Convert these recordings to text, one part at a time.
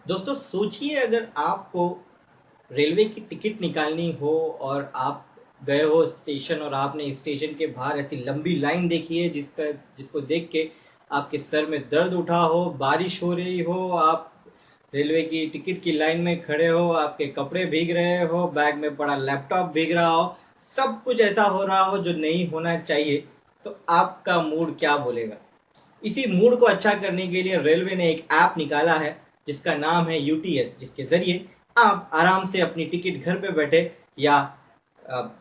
दोस्तों सोचिए अगर आपको रेलवे की टिकट निकालनी हो और आप गए हो स्टेशन और आपने स्टेशन के बाहर ऐसी लंबी लाइन देखी है जिसको देख के आपके सर में दर्द उठा हो, बारिश हो रही हो, आप रेलवे की टिकट की लाइन में खड़े हो, आपके कपड़े भीग रहे हो, बैग में पड़ा लैपटॉप भीग रहा हो, सब कुछ ऐसा हो रहा हो जो नहीं होना चाहिए, तो आपका मूड क्या बोलेगा? इसी मूड को अच्छा करने के लिए रेलवे ने एक ऐप निकाला है जिसका नाम है यूटीएस, जिसके जरिए आप आराम से अपनी टिकट घर पे बैठे या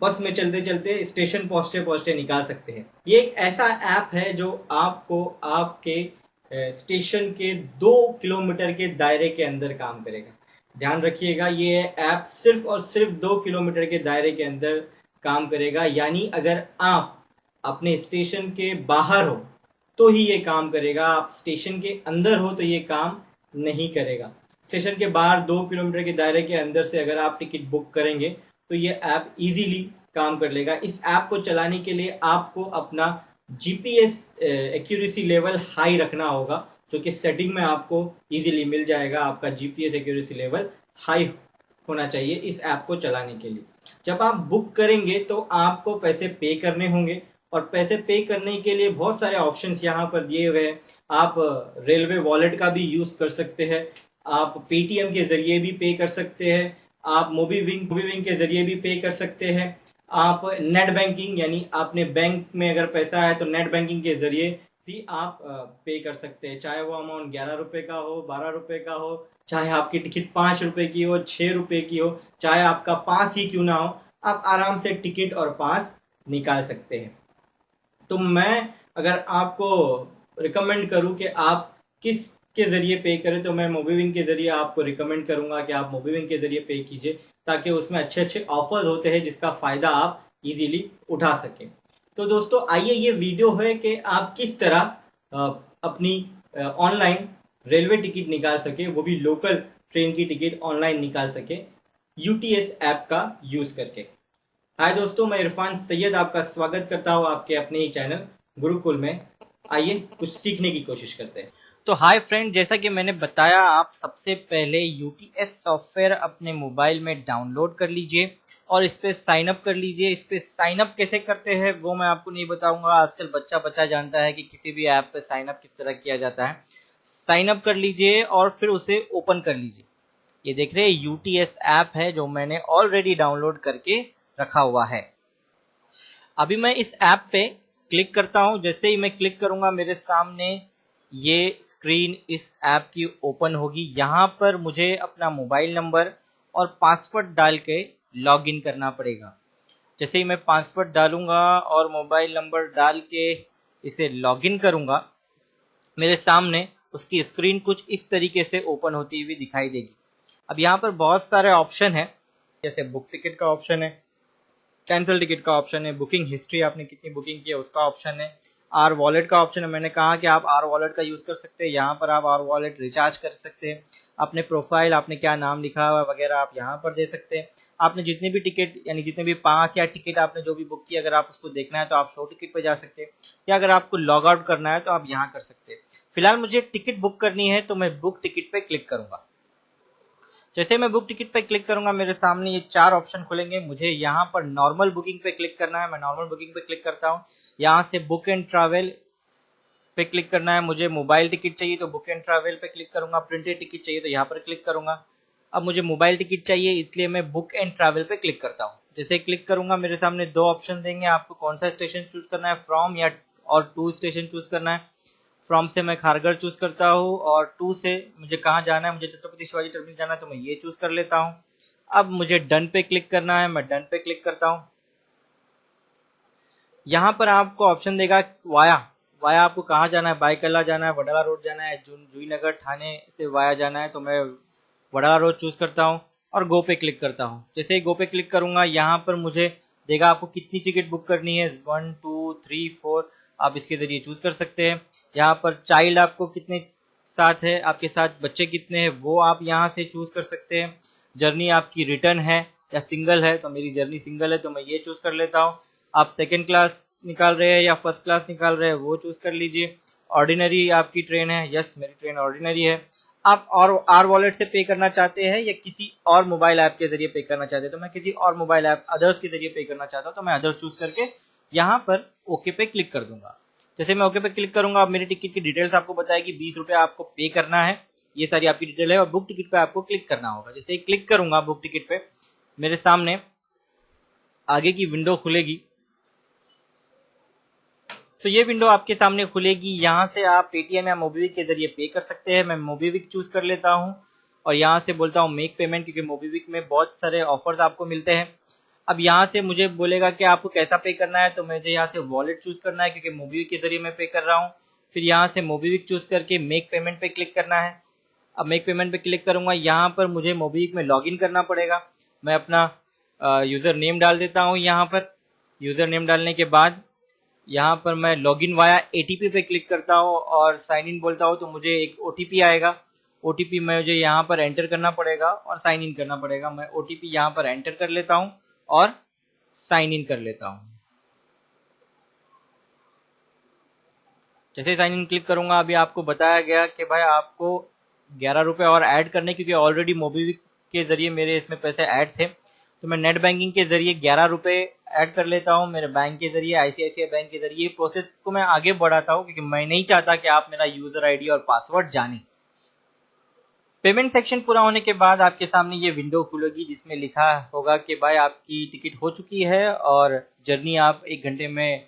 बस में चलते चलते स्टेशन पहुंचते पहुंचते निकाल सकते हैं। ये एक ऐसा ऐप है जो आपको आपके स्टेशन के 2 किलोमीटर के दायरे के अंदर काम करेगा। ध्यान रखिएगा, ये ऐप सिर्फ और सिर्फ 2 किलोमीटर के दायरे के अंदर काम करेगा, यानी अगर आप अपने स्टेशन के बाहर हो तो ही ये काम करेगा, आप स्टेशन के अंदर हो तो ये काम नहीं करेगा। स्टेशन के बाहर 2 किलोमीटर के दायरे के अंदर से अगर आप टिकट बुक करेंगे तो ये ऐप इजीली काम कर लेगा। इस ऐप को चलाने के लिए आपको अपना जीपीएस एक्यूरेसी लेवल हाई रखना होगा, जो कि सेटिंग में आपको इजीली मिल जाएगा। आपका जीपीएस एक्यूरेसी लेवल हाई होना चाहिए इस ऐप को चलाने के लिए। जब आप बुक करेंगे तो आपको पैसे पे करने होंगे, और पैसे पे करने के लिए बहुत सारे ऑप्शंस यहाँ पर दिए हुए हैं। आप रेलवे वॉलेट का भी यूज कर सकते हैं, आप पेटीएम के जरिए भी पे कर सकते हैं, आप मोबीविंग के जरिए भी पे कर सकते हैं, आप नेट बैंकिंग यानी आपने बैंक में अगर पैसा है तो नेट बैंकिंग के जरिए भी आप पे कर सकते हैं, चाहे वो अमाउंट 11 रुपए का हो, 12 रुपए का हो, चाहे आपकी टिकट 5 रुपए की हो, 6 रुपए की हो, चाहे आपका पास ही क्यों ना हो, आप आराम से टिकट और पास निकाल सकते हैं। तो मैं अगर आपको रिकमेंड करूं कि आप किस के जरिए पे करें तो मैं मोबीविंग के जरिए आपको रिकमेंड करूंगा कि आप मोबीविंग के जरिए पे कीजिए, ताकि उसमें अच्छे अच्छे ऑफर्स होते हैं जिसका फायदा आप इजीली उठा सकें। तो दोस्तों आइए, ये वीडियो है कि आप किस तरह अपनी ऑनलाइन रेलवे टिकट निकाल सके, वो भी लोकल ट्रेन की टिकट ऑनलाइन निकाल सके यूटीएस ऐप का यूज करके। हाय दोस्तों, मैं इरफान सैयद आपका स्वागत करता हूँ आपके अपने ही चैनल गुरुकुल में। आइए कुछ सीखने की कोशिश करते हैं। तो हाय फ्रेंड, जैसा कि मैंने बताया, आप सबसे पहले यूटीएस सॉफ्टवेयर अपने मोबाइल में डाउनलोड कर लीजिए और इस पे साइन अप कर लीजिए। इस पे साइन अप कैसे करते हैं वो मैं आपको नहीं बताऊंगा, आजकल बच्चा बच्चा जानता है कि किसी भी ऐप पे साइन अप किस तरह किया जाता है। साइन अप कर लीजिए और फिर उसे ओपन कर लीजिए। ये देख रहे हैं यूटीएस ऐप है जो मैंने ऑलरेडी डाउनलोड करके रखा हुआ है। अभी मैं इस ऐप पे क्लिक करता हूं। जैसे ही मैं क्लिक करूंगा मेरे सामने ये स्क्रीन इस ऐप की ओपन होगी। यहाँ पर मुझे अपना मोबाइल नंबर और पासवर्ड डाल के लॉग इन करना पड़ेगा। जैसे ही मैं पासवर्ड डालूंगा और मोबाइल नंबर डाल के इसे लॉग इन करूंगा, मेरे सामने उसकी स्क्रीन कुछ इस तरीके से ओपन होती हुई दिखाई देगी। अब यहाँ पर बहुत सारे ऑप्शन है, जैसे बुक टिकट का ऑप्शन है, कैंसिल टिकट का ऑप्शन है, बुकिंग हिस्ट्री आपने कितनी बुकिंग की है उसका ऑप्शन है, आर वॉलेट का ऑप्शन है। मैंने कहा कि आप आर वॉलेट का यूज कर सकते हैं, यहाँ पर आप आर वॉलेट रिचार्ज कर सकते हैं। अपने प्रोफाइल, आपने क्या नाम लिखा हुआ वगैरह आप यहाँ पर दे सकते हैं। आपने जितनी भी टिकट यानी जितने भी पास या टिकट आपने जो भी बुक की, अगर आप उसको देखना है तो आप शो टिकट पर जा सकते हैं, या अगर आपको लॉग आउट करना है तो आप यहाँ कर सकते हैं। फिलहाल मुझे एक टिकट बुक करनी है तो मैं बुक टिकट पे क्लिक करूंगा। जैसे मैं बुक टिकट पे क्लिक करूंगा मेरे सामने ये 4 ऑप्शन खुलेंगे। मुझे यहाँ पर नॉर्मल बुकिंग पे क्लिक करना है, मैं नॉर्मल बुकिंग पे क्लिक करता हूँ। यहाँ से बुक एंड ट्रैवल पे क्लिक करना है। मुझे मोबाइल टिकट चाहिए तो बुक एंड ट्रैवल पे क्लिक करूंगा। प्रिंटेड टिकट चाहिए तो यहाँ पर क्लिक करूंगा। अब मुझे मोबाइल टिकट चाहिए इसलिए मैं बुक एंड ट्रैवल पे क्लिक करता हूँ। जैसे क्लिक करूंगा मेरे सामने 2 ऑप्शन देंगे, आपको कौन सा स्टेशन चूज करना है, फ्रॉम या और टू स्टेशन चूज करना है। फ्रॉम से मैं खारघर चूज करता हूँ और टू से मुझे कहाँ जाना है, मुझे छत्रपति शिवाजी टर्मिनस जाना है तो मैं ये चूज कर लेता हूँ। अब मुझे डन पे क्लिक करना है, मैं डन पे क्लिक करता हूँ। यहाँ पर आपको ऑप्शन देगा वाया। वाया आपको कहाँ जाना है, बाईकल्ला जाना है, वडाला रोड जाना है, जूहीनगर थाने से वाया जाना है तो मैं वडाला रोड चूज करता हूँ और गो पे क्लिक करता हूँ। जैसे ही गो पे क्लिक करूंगा यहाँ पर मुझे देगा आपको कितनी टिकट बुक करनी है, 1 2 3 4 आप इसके जरिए चूज कर सकते हैं। यहाँ पर चाइल्ड आपको कितने साथ है, आपके साथ बच्चे कितने हैं वो आप यहाँ से चूज कर सकते हैं। जर्नी आपकी रिटर्न है या सिंगल है, तो मेरी जर्नी सिंगल है तो मैं ये चूज कर लेता हूँ। आप सेकंड क्लास निकाल रहे हैं या फर्स्ट क्लास निकाल रहे हैं वो चूज कर लीजिए। ऑर्डिनरी आपकी ट्रेन है, यस मेरी ट्रेन ऑर्डिनरी है। आप और आर वॉलेट से पे करना चाहते हैं या किसी और मोबाइल ऐप के जरिए पे करना चाहते हैं, तो मैं किसी और मोबाइल ऐप अदर्स के जरिए पे करना चाहता हूँ, तो मैं अदर्स चूज करके यहाँ पर ओके पे क्लिक कर दूंगा। जैसे मैं ओके पे क्लिक करूंगा, अब मेरी टिकट की डिटेल्स आपको बताएगी, 20 रुपये आपको पे करना है, ये सारी आपकी डिटेल है, और बुक टिकट पे आपको क्लिक करना होगा। जैसे क्लिक करूंगा बुक टिकट पे, मेरे सामने आगे की विंडो खुलेगी। तो ये विंडो आपके सामने खुलेगी, यहाँ से आप पेटीएम या मोबीविक के जरिए पे कर सकते हैं। मैं मोबीविक चूज कर लेता हूँ और यहाँ से बोलता हूँ मेक पेमेंट, क्योंकि मोबीविक में बहुत सारे ऑफर्स आपको मिलते हैं। अब यहाँ से मुझे बोलेगा कि आपको कैसा पे करना है, तो मुझे यहाँ से वॉलेट चूज करना है क्योंकि मोबीविक के जरिए मैं पे कर रहा हूँ। फिर यहाँ से मोबीविक चूज करके मेक पेमेंट पे क्लिक करना है। अब मेक पेमेंट पे क्लिक करूंगा, यहाँ पर मुझे मोबीविक में लॉगिन करना पड़ेगा। मैं अपना यूजर नेम डाल देता हूँ। यहाँ पर यूजर नेम डालने के बाद यहाँ पर मैं लॉगिन वाया एटीपी पे क्लिक करता हूँ और साइन इन बोलता हूँ, तो मुझे एक ओटीपी आएगा। ओटीपी मुझे यहाँ पर एंटर करना पड़ेगा और साइन इन करना पड़ेगा। मैं ओटीपी यहाँ पर एंटर कर लेता हूँ और साइन इन कर लेता हूँ। जैसे साइन इन क्लिक करूंगा, अभी आपको बताया गया कि भाई आपको 11 रुपये और ऐड करने, क्योंकि ऑलरेडी मोबीविक के जरिए मेरे इसमें पैसे ऐड थे, तो मैं नेट बैंकिंग के जरिए 11 रुपये ऐड कर लेता हूँ मेरे बैंक के जरिए, आईसीआईसीआई बैंक के जरिए। प्रोसेस को मैं आगे बढ़ाता हूँ क्योंकि मैं नहीं चाहता कि आप मेरा यूजर आईडी और पासवर्ड जाने। पेमेंट सेक्शन पूरा होने के बाद आपके सामने ये विंडो खुलेगी जिसमें लिखा होगा कि भाई आपकी टिकट हो चुकी है और जर्नी आप 1 घंटे में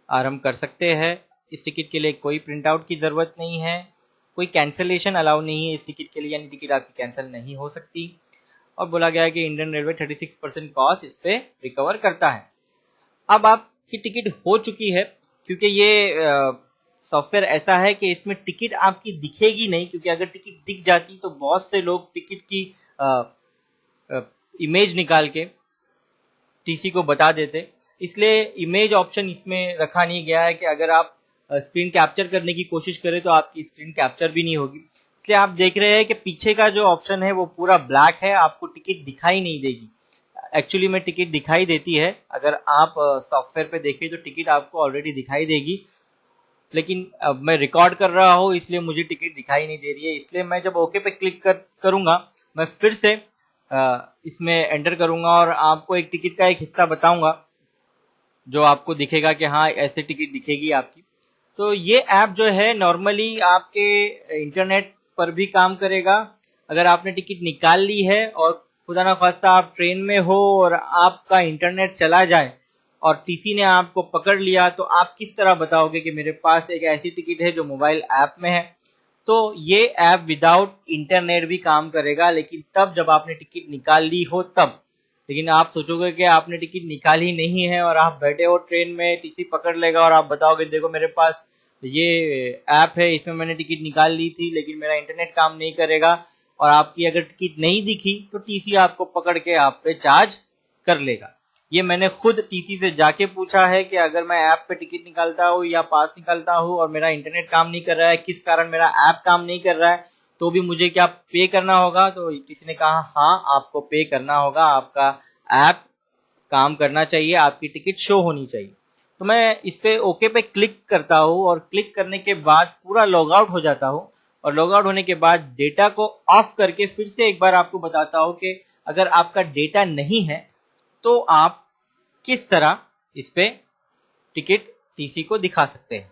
आरंभ कर सकते हैं। इस टिकट के लिए कोई प्रिंट आउट की जरूरत नहीं है, कोई कैंसिलेशन अलाउ नहीं है इस टिकट के लिए, यानी टिकट आपकी कैंसिल नहीं हो सकती। और बोला गया है कि इंडियन रेलवे 36% कॉस्ट इस पे रिकवर करता है। अब आपकी टिकट हो चुकी है, क्योंकि ये सॉफ्टवेयर ऐसा है कि इसमें टिकट आपकी दिखेगी नहीं, क्योंकि अगर टिकट दिख जाती तो बहुत से लोग टिकट की इमेज निकाल के टीसी को बता देते। इसलिए इमेज ऑप्शन इसमें रखा नहीं गया है कि अगर आप स्क्रीन कैप्चर करने की कोशिश करें तो आपकी स्क्रीन कैप्चर भी नहीं होगी। इसलिए आप देख रहे हैं कि पीछे का जो ऑप्शन है वो पूरा ब्लैक है, आपको टिकट दिखाई नहीं देगी। एक्चुअली में टिकट दिखाई देती है, अगर आप सॉफ्टवेयर पे देखें तो टिकट आपको ऑलरेडी दिखाई देगी, लेकिन अब मैं रिकॉर्ड कर रहा हूँ इसलिए मुझे टिकट दिखाई नहीं दे रही है। इसलिए मैं जब ओके पे क्लिक करूंगा, मैं फिर से इसमें एंटर करूंगा और आपको एक टिकट का एक हिस्सा बताऊंगा जो आपको दिखेगा कि हाँ ऐसे टिकट दिखेगी आपकी। तो ये ऐप जो है नॉर्मली आपके इंटरनेट पर भी काम करेगा। अगर आपने टिकट निकाल ली है और खुदा ना खास्ता आप ट्रेन में हो और आपका इंटरनेट चला जाए और टीसी ने आपको पकड़ लिया, तो आप किस तरह बताओगे कि मेरे पास एक ऐसी टिकट है जो मोबाइल ऐप में है। तो ये ऐप विदाउट इंटरनेट भी काम करेगा, लेकिन तब जब आपने टिकट निकाल ली हो तब। लेकिन आप सोचोगे कि आपने टिकट निकाली नहीं है और आप बैठे हो ट्रेन में, टीसी पकड़ लेगा और आप बताओगे देखो मेरे पास ये ऐप है, इसमें मैंने टिकट निकाल ली थी लेकिन मेरा इंटरनेट काम नहीं करेगा, और आपकी अगर टिकट नहीं दिखी तो टीसी आपको पकड़ के आप पे चार्ज कर लेगा। ये मैंने खुद टीसी से जाके पूछा है कि अगर मैं ऐप पे टिकट निकालता हूँ या पास निकालता हूँ और मेरा इंटरनेट काम नहीं कर रहा है, किस कारण मेरा ऐप काम नहीं कर रहा है, तो भी मुझे क्या पे करना होगा। तो टीसी ने कहा हाँ आपको पे करना होगा, आपका ऐप काम करना चाहिए, आपकी टिकट शो होनी चाहिए। तो मैं इस पे ओके पे क्लिक करता हूँ और क्लिक करने के बाद पूरा लॉग आउट हो जाता हूँ, और लॉग आउट होने के बाद डेटा को ऑफ करके फिर से एक बार आपको बताता हूँ कि अगर आपका डेटा नहीं है तो आप किस तरह इस पे टिकट टीसी को दिखा सकते हैं।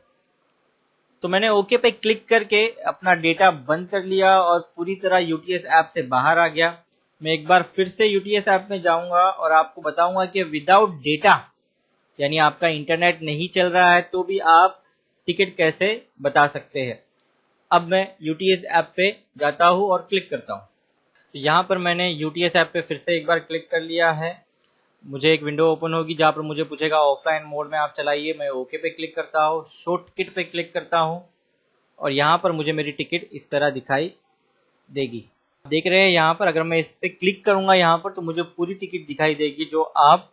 तो मैंने ओके पे क्लिक करके अपना डेटा बंद कर लिया और पूरी तरह यूटीएस ऐप से बाहर आ गया। मैं एक बार फिर से यूटीएस ऐप में जाऊंगा और आपको बताऊंगा कि विदाउट डेटा, यानी आपका इंटरनेट नहीं चल रहा है तो भी आप टिकट कैसे बता सकते हैं। अब मैं यूटीएस ऐप पे जाता हूँ और क्लिक करता हूँ। तो यहाँ पर मैंने यूटीएस ऐप पे फिर से एक बार क्लिक कर लिया है। मुझे एक विंडो ओपन होगी जहाँ पर मुझे पूछेगा ऑफलाइन मोड में आप चलाइए। मैं ओके पे क्लिक करता हूँ, शो टिकट पे क्लिक करता हूँ और यहाँ पर मुझे मेरी टिकट इस तरह दिखाई देगी। देख रहे हैं यहाँ पर अगर मैं इस पे क्लिक करूंगा यहाँ पर तो मुझे पूरी टिकट दिखाई देगी जो आप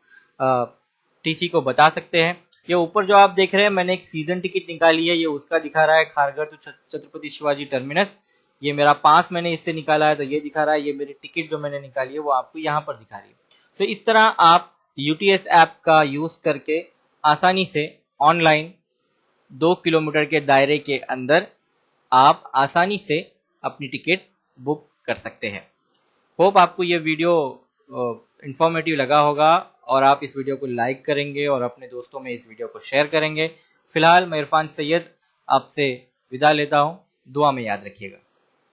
टीसी को बता सकते हैं। ये ऊपर जो आप देख रहे हैं मैंने एक सीजन टिकट निकाली है, ये उसका दिखा रहा है खारघर टू छत्रपति शिवाजी टर्मिनस। ये मेरा पास मैंने इससे निकाला है तो ये दिखा रहा है। ये मेरी टिकट जो मैंने निकाली है वो आपको यहाँ पर दिखा रही है। तो इस तरह आप यूटीएस ऐप का यूज करके आसानी से ऑनलाइन 2 किलोमीटर के दायरे के अंदर आप आसानी से अपनी टिकट बुक कर सकते हैं। होप आपको ये वीडियो इंफॉर्मेटिव लगा होगा और आप इस वीडियो को लाइक करेंगे और अपने दोस्तों में इस वीडियो को शेयर करेंगे। फिलहाल मैं इरफान सैयद आपसे विदा लेता हूँ। दुआ में याद रखिएगा।